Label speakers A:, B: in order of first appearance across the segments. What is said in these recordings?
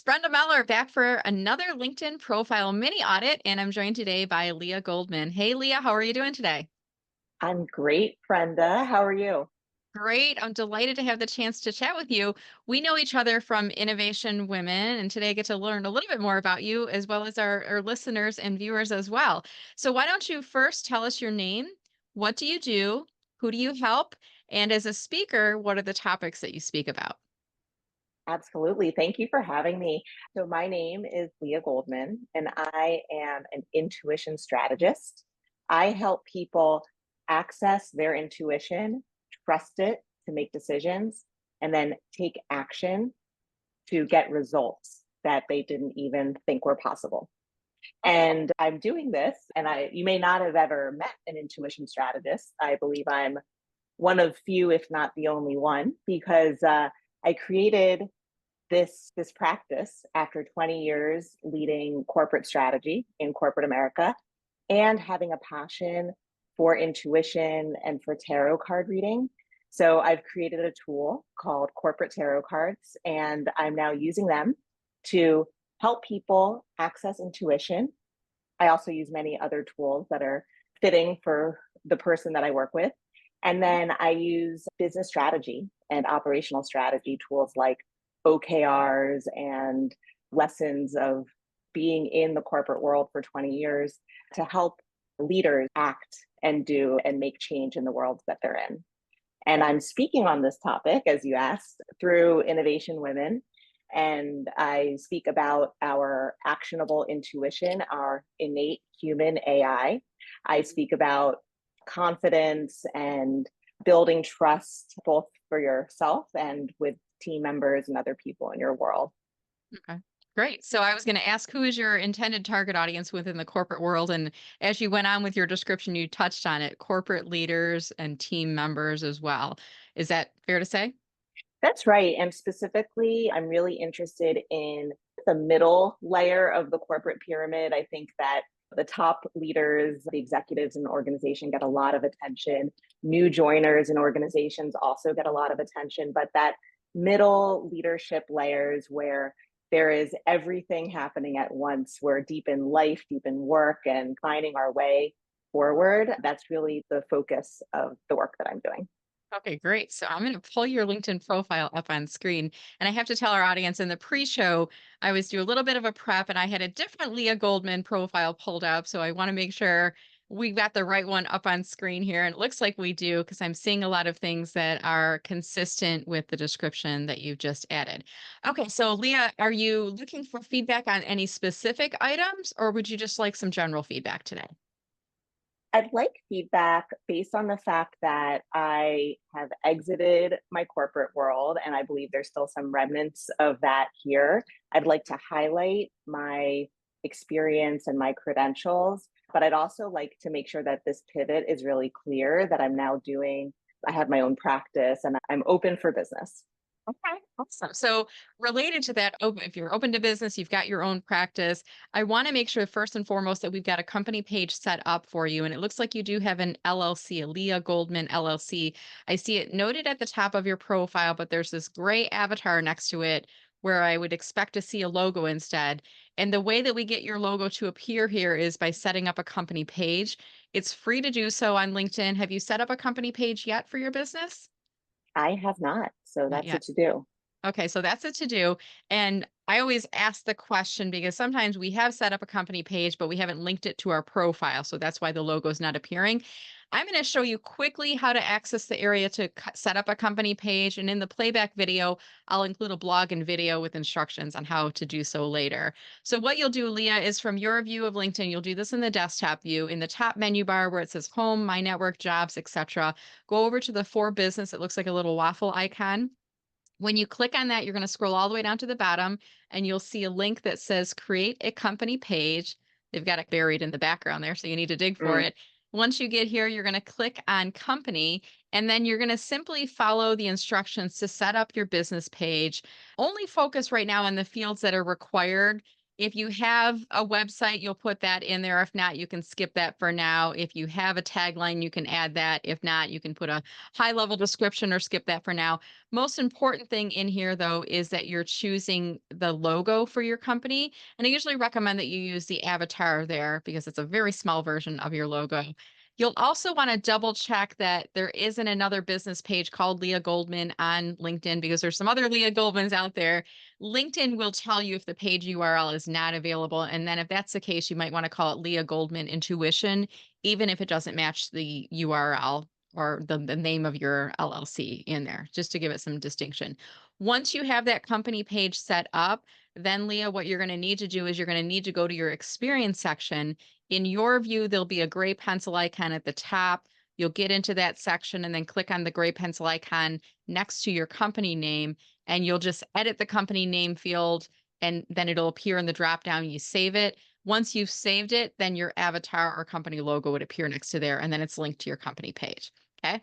A: It's Brenda Meller back for another LinkedIn profile mini audit, and I'm joined today by Leah Goldman. Hey, Leah, how are you doing today?
B: I'm great, Brenda. How are you?
A: Great. I'm delighted to have the chance to chat with you. We know each other from Innovation Women, and today I get to learn a little bit more about you as well as our listeners and viewers as well. So, why don't you first tell us your name? What do you do? Who do you help? And as a speaker, what are the topics that you speak about?
B: Absolutely. Thank you for having me. So, my name is Leah Goldman, and I am an intuition strategist. I help people access their intuition, trust it to make decisions, and then take action to get results that they didn't even think were possible. And I'm doing this, and you may not have ever met an intuition strategist. I believe I'm one of few, if not the only one, because I created this practice after 20 years leading corporate strategy in corporate America and having a passion for intuition and for tarot card reading. So I've created a tool called Corporate Tarot Cards, and I'm now using them to help people access intuition. I also use many other tools that are fitting for the person that I work with. And then I use business strategy and operational strategy tools like OKRs and lessons of being in the corporate world for 20 years to help leaders act and do and make change in the worlds that they're in. And I'm speaking on this topic, as you asked, through Innovation Women. And I speak about our actionable intuition, our innate human AI. I speak about confidence and building trust, both for yourself and with team members and other people in your world.
A: Okay. Great. So I was going to ask who is your intended target audience within the corporate world? And as you went on with your description, you touched on it, corporate leaders and team members as well. Is that fair to say?
B: That's right. And specifically, I'm really interested in the middle layer of the corporate pyramid. I think that the top leaders, the executives in the organization get a lot of attention. New joiners in organizations also get a lot of attention. But that middle leadership layers where there is everything happening at once, we're deep in life, deep in work, and finding our way forward. That's really the focus of the work that I'm doing.
A: Okay, great. So I'm going to pull your LinkedIn profile up on screen. And I have to tell our audience in the pre show, I was doing a little bit of a prep and I had a different Leah Goldman profile pulled up. So I want to make sure we got the right one up on screen here. And it looks like we do because I'm seeing a lot of things that are consistent with the description that you've just added. Okay, so Leah, are you looking for feedback on any specific items or would you just like some general feedback today?
B: I'd like feedback based on the fact that I have exited my corporate world and I believe there's still some remnants of that here. I'd like to highlight my experience and my credentials, but I'd also like to make sure that this pivot is really clear that I have my own practice and I'm open for business.
A: Okay, awesome. So related to that, if you're open to business, you've got your own practice. I want to make sure first and foremost that we've got a company page set up for you. And it looks like you do have an LLC, a Leah Goldman LLC. I see it noted at the top of your profile, but there's this gray avatar next to it where I would expect to see a logo instead. And the way that we get your logo to appear here is by setting up a company page. It's free to do so on LinkedIn. Have you set up a company page yet for your business?
B: I have not, so
A: Not
B: that's a
A: yet.
B: to do.
A: Okay, so that's a to do. And I always ask the question because sometimes we have set up a company page, but we haven't linked it to our profile. So that's why the logo is not appearing. I'm going to show you quickly how to access the area to set up a company page. And in the playback video, I'll include a blog and video with instructions on how to do so later. So what you'll do, Leah, is from your view of LinkedIn, you'll do this in the desktop view in the top menu bar where it says home, my network, jobs, etc. Go over to the for business. It looks like a little waffle icon. When you click on that, you're going to scroll all the way down to the bottom and you'll see a link that says create a company page. They've got it buried in the background there, so you need to dig for
B: Mm,
A: it. Once you get here, you're going to click on company and then you're going to simply follow the instructions to set up your business page. Only focus right now on the fields that are required. If you have a website, you'll put that in there. If not, you can skip that for now. If you have a tagline, you can add that. If not, you can put a high level description or skip that for now. Most important thing in here, though, is that you're choosing the logo for your company. And I usually recommend that you use the avatar there because it's a very small version of your logo. You'll also want to double check that there isn't another business page called Leah Goldman on LinkedIn because there's some other Leah Goldmans out there. LinkedIn will tell you if the page URL is not available. And then if that's the case, you might want to call it Leah Goldman Intuition, even if it doesn't match the URL or the name of your LLC in there, just to give it some distinction. Once you have that company page set up, then Leah, what you're going to need to do is you're going to need to go to your experience section. In your view, there'll be a gray pencil icon at the top. You'll get into that section and then click on the gray pencil icon next to your company name, and you'll just edit the company name field, and then it'll appear in the drop down. You save it. Once you've saved it, then your avatar or company logo would appear next to there, and then it's linked to your company page. Okay.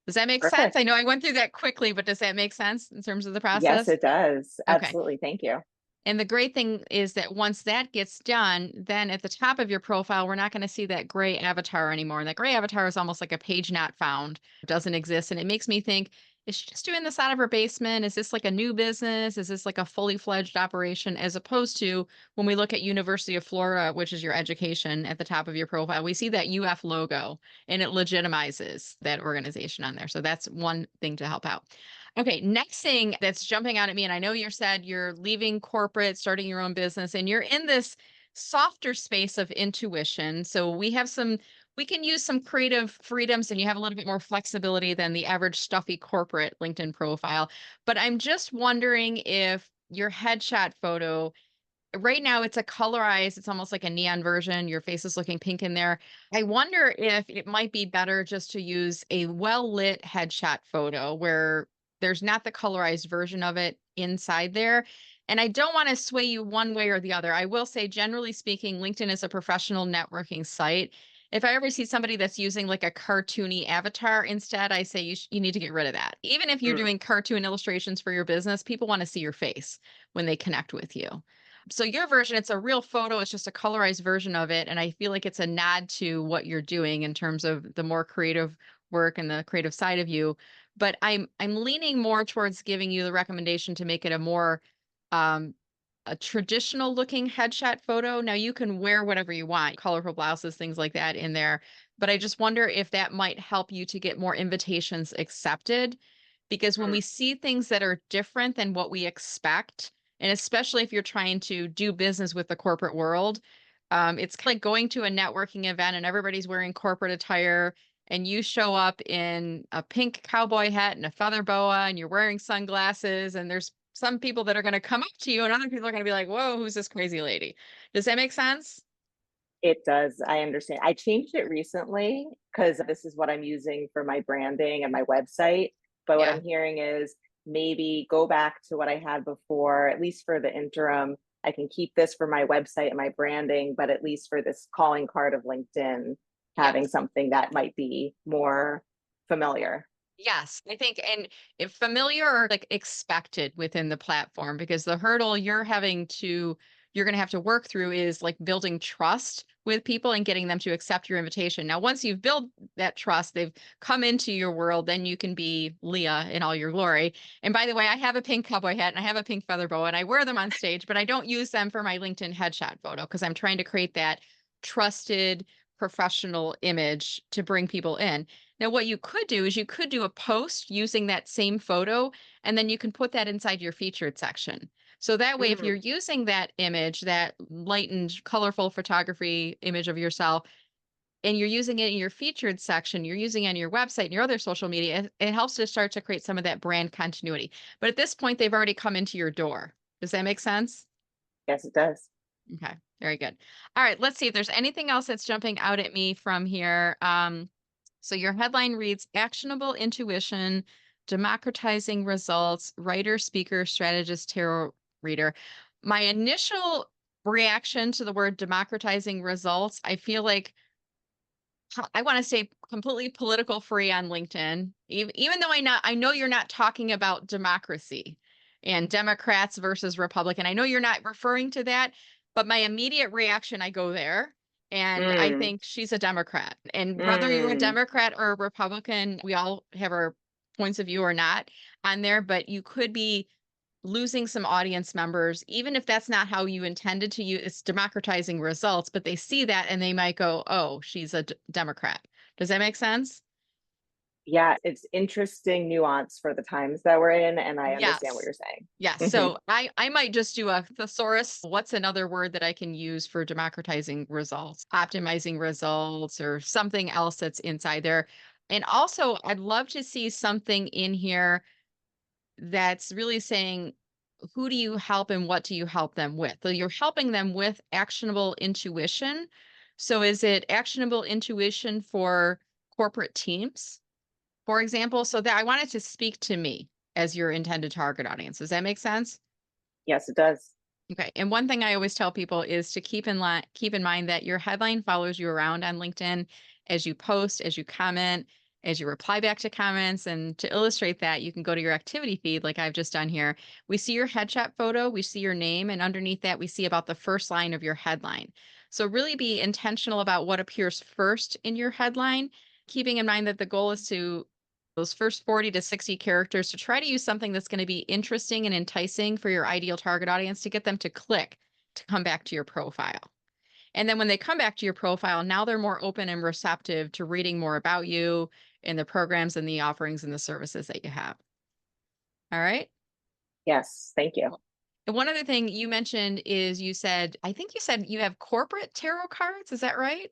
A: Does that make sense?
B: Perfect.
A: I know I went through that quickly, but does that make sense in terms of the
B: Yes,
A: process?
B: it does.
A: Okay.
B: Absolutely. Thank you.
A: And the great thing is that once that gets done, then at the top of your profile, we're not going to see that gray avatar anymore. And that gray avatar is almost like a page not found. It doesn't exist. And it makes me think, is she just doing this out of her basement? Is this like a new business? Is this like a fully fledged operation? As opposed to when we look at University of Florida, which is your education at the top of your profile, we see that UF logo and it legitimizes that organization on there. So that's one thing to help out. Okay, next thing that's jumping out at me, and I know you said you're leaving corporate, starting your own business, and you're in this softer space of intuition. So we can use some creative freedoms, and you have a little bit more flexibility than the average stuffy corporate LinkedIn profile. But I'm just wondering if your headshot photo, right now it's a colorized, it's almost like a neon version. Your face is looking pink in there. I wonder if it might be better just to use a well-lit headshot photo where there's not the colorized version of it inside there. And I don't want to sway you one way or the other. I will say, generally speaking, LinkedIn is a professional networking site. If I ever see somebody that's using like a cartoony avatar instead, I say you need to get rid of that. Even if you're
B: Mm.
A: doing cartoon illustrations for your business, people want to see your face when they connect with you. So your version, it's a real photo, it's just a colorized version of it, and I feel like it's a nod to what you're doing in terms of the more creative work and the creative side of you. But I'm leaning more towards giving you the recommendation to make it a more um a traditional looking headshot photo. Now you can wear whatever you want, colorful blouses, things like that in there. But I just wonder if that might help you to get more invitations accepted. Because when
B: Mm.
A: we see things that are different than what we expect, and especially if you're trying to do business with the corporate world, it's like going to a networking event and everybody's wearing corporate attire, and you show up in a pink cowboy hat and a feather boa, and you're wearing sunglasses, and there's some people that are going to come up to you, and other people are going to be like, whoa, who's this crazy lady? Does that make sense?
B: It does. I understand. I changed it recently because this is what I'm using for my branding and my website. But what
A: Yeah.
B: I'm hearing is maybe go back to what I had before, at least for the interim. I can keep this for my website and my branding, but at least for this calling card of LinkedIn, having
A: Yes.
B: something that might be more familiar.
A: Yes, I think, and if familiar or like expected within the platform, because the hurdle you're going to have to work through is like building trust with people and getting them to accept your invitation. Now, once you've built that trust, they've come into your world, then you can be Leah in all your glory. And by the way, I have a pink cowboy hat and I have a pink feather boa and I wear them on stage, but I don't use them for my LinkedIn headshot photo because I'm trying to create that trusted professional image to bring people in. Now, what you could do is you could do a post using that same photo, and then you can put that inside your featured section. So that way, if
B: Mm.
A: you're using that image, that lightened, colorful photography image of yourself, and you're using it in your featured section, you're using it on your website and your other social media, it helps to start to create some of that brand continuity. But at this point, they've already come into your door. Does that make sense?
B: Yes, it does.
A: Okay, very good. All right, let's see if there's anything else that's jumping out at me from here. So your headline reads Actionable Intuition, Democratizing Results, Writer, Speaker, Strategist, Tarot Reader. My initial reaction to the word democratizing results, I feel like I want to stay completely political free on LinkedIn, even though I know you're not talking about democracy and Democrats versus Republican. I know you're not referring to that, but my immediate reaction, I go there. And I
B: Mm,
A: think she's a Democrat. And whether you're a
B: mm.
A: Democrat or a Republican, we all have our points of view or not on there, but you could be losing some audience members, even if that's not how you intended to use it's democratizing results, but they see that and they might go, oh, she's a Democrat. Does that make sense?
B: Yeah, it's interesting nuance for the times that we're in, and I understand what
A: Yes.
B: you're saying.
A: Yes.
B: Mhm.
A: So I might just do a thesaurus. What's another word that I can use for democratizing results, optimizing results, or something else that's inside there? And also, I'd love to see something in here that's really saying, who do you help and what do you help them with? So you're helping them with actionable intuition. So is it actionable intuition for corporate teams, for example? So that I want it to speak to me as your intended target audience. Does that make sense?
B: Yes, it does.
A: Okay. And one thing I always tell people is to keep in mind that your headline follows you around on LinkedIn as you post, as you comment, as you reply back to comments. And to illustrate that, you can go to your activity feed like I've just done here. We see your headshot photo, we see your name, and underneath that we see about the first line of your headline. So really be intentional about what appears first in your headline, keeping in mind that the goal is to those first 40 to 60 characters to try to use something that's going to be interesting and enticing for your ideal target audience to get them to click to come back to your profile. And then when they come back to your profile, now they're more open and receptive to reading more about you and the programs and the offerings and the services that you have. All right.
B: Yes, thank you.
A: Cool. And one other thing you mentioned is I think you said you have corporate tarot cards. Is that right?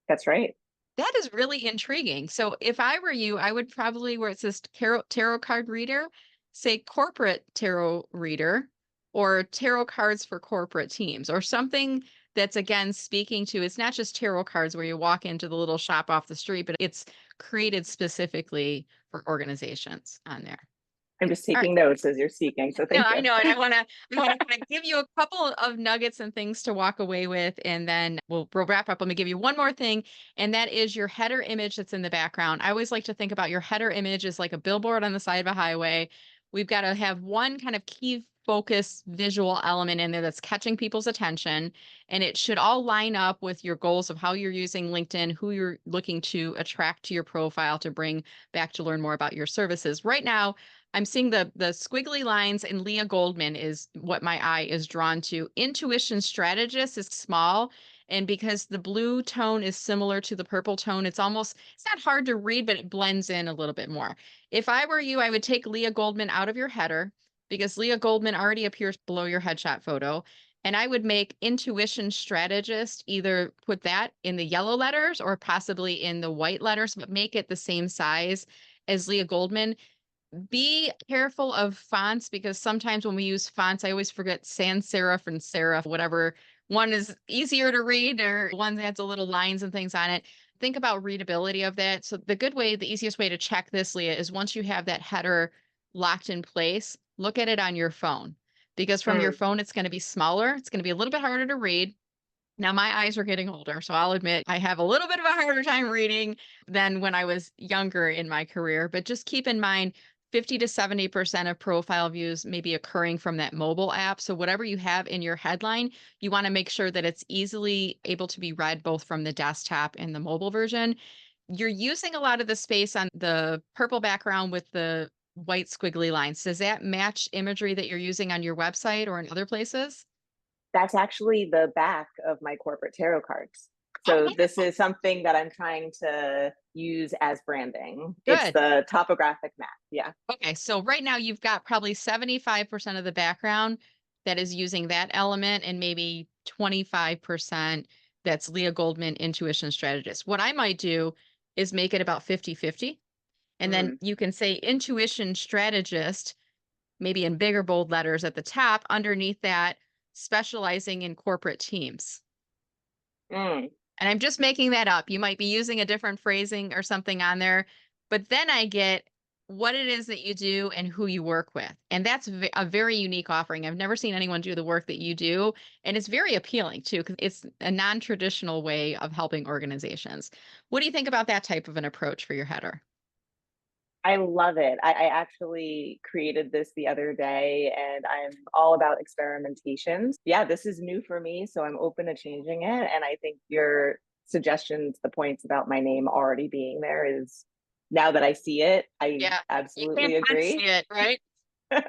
B: That's right.
A: That is really intriguing. So if I were you, I would probably, where it says tarot card reader, say corporate tarot reader or tarot cards for corporate teams or something that's again speaking to it's not just tarot cards where you walk into the little shop off the street, but it's created specifically for organizations on there.
B: I'm just
A: All right.
B: taking notes as you're speaking, so
A: No,
B: thank
A: I
B: you.
A: know, and I wanna kinda give you a couple of nuggets and things to walk away with, and then we'll wrap up. Let me give you one more thing, and that is your header image that's in the background. I always like to think about your header image as like a billboard on the side of a highway. We've gotta have one kind of key focus visual element in there that's catching people's attention, and it should all line up with your goals of how you're using LinkedIn, who you're looking to attract to your profile to bring back to learn more about your services. Right now, I'm seeing the squiggly lines, and Leah Goldman is what my eye is drawn to. Intuition strategist is small, and because the blue tone is similar to the purple tone, it's not hard to read, but it blends in a little bit more. If I were you, I would take Leah Goldman out of your header because Leah Goldman already appears below your headshot photo. And I would make intuition strategist, either put that in the yellow letters or possibly in the white letters, but make it the same size as Leah Goldman. Be careful of fonts because sometimes when we use fonts, I always forget sans serif and serif, whatever one is easier to read or one that has a little lines and things on it. Think about readability of that. So the easiest way to check this, Leah, is once you have that header locked in place, look at it on your phone because from your
B: Mm,
A: phone, it's going to be smaller. It's going to be a little bit harder to read. Now my eyes are getting older, so I'll admit I have a little bit of a harder time reading than when I was younger in my career, but just keep in mind 50 to 70% of profile views may be occurring from that mobile app. So whatever you have in your headline, you want to make sure that it's easily able to be read both from the desktop and the mobile version. You're using a lot of the space on the purple background with the white squiggly lines. Does that match imagery that you're using on your website or in other places?
B: that's actually the back of my corporate tarot cards.
A: Oh,
B: So this
A: wonderful.
B: is something that I'm trying to use as branding. It's
A: Good.
B: the topographic map. Yeah.
A: Okay, so right now you've got probably 75% of the background that is using that element and maybe 25% that's Leah Goldman intuition strategist. What I might do is make it about 50-50, and then
B: Mm,
A: you can say intuition strategist, maybe in bigger bold letters at the top, underneath that, specializing in corporate teams.
B: mm.
A: And I'm just making that up. You might be using a different phrasing or something on there, but then I get what it is that you do and who you work with. And that's a very unique offering. I've never seen anyone do the work that you do. And it's very appealing too, because it's a non traditional way of helping organizations. What do you think about that type of an approach for your header?
B: I love it. I actually created this the other day and I'm all about experimentations. Yeah, this is new for me, so I'm open to changing it. And I think your suggestions, the points about my name already being there is now that I see it, I
A: Yeah. You can't
B: absolutely
A: unsee
B: agree.
A: it, right? It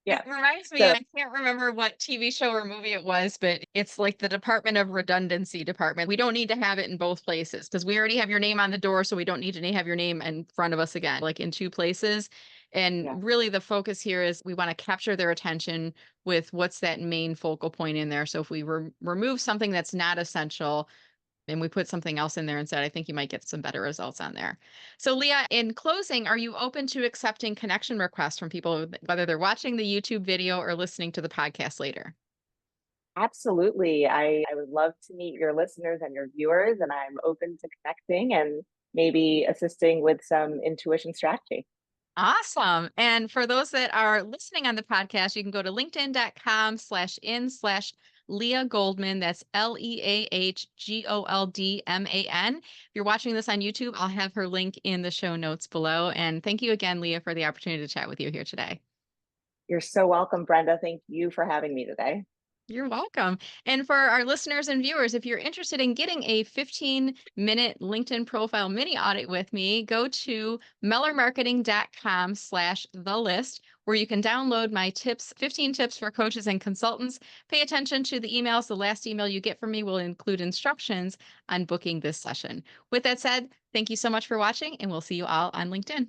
B: Yeah.
A: reminds me,
B: So,
A: I can't remember what TV show or movie it was, but it's like the Department of Redundancy department. We don't need to have it in both places because we already have your name on the door, so we don't need to have your name in front of us again, like in two places. And
B: yeah.
A: really, the focus here is we want to capture their attention with what's that main focal point in there. So if we remove something that's not essential, and we put something else in there instead, I think you might get some better results on there. So, Leah, in closing, are you open to accepting connection requests from people, whether they're watching the YouTube video or listening to the podcast later?
B: Absolutely. I would love to meet your listeners and your viewers, and I'm open to connecting and maybe assisting with some intuition strategy.
A: Awesome. And for those that are listening on the podcast, you can go to linkedin.com/in/. Leah Goldman. That's LeahGoldman. If you're watching this on YouTube, I'll have her link in the show notes below. And thank you again, Leah, for the opportunity to chat with you here today.
B: You're so welcome, Brenda. Thank you for having me today.
A: You're welcome. And for our listeners and viewers, if you're interested in getting a 15-minute LinkedIn profile mini audit with me, go to mellermarketing.com/the list, where you can download my tips, 15 tips for coaches and consultants. Pay attention to the emails. The last email you get from me will include instructions on booking this session. With that said, thank you so much for watching, and we'll see you all on LinkedIn.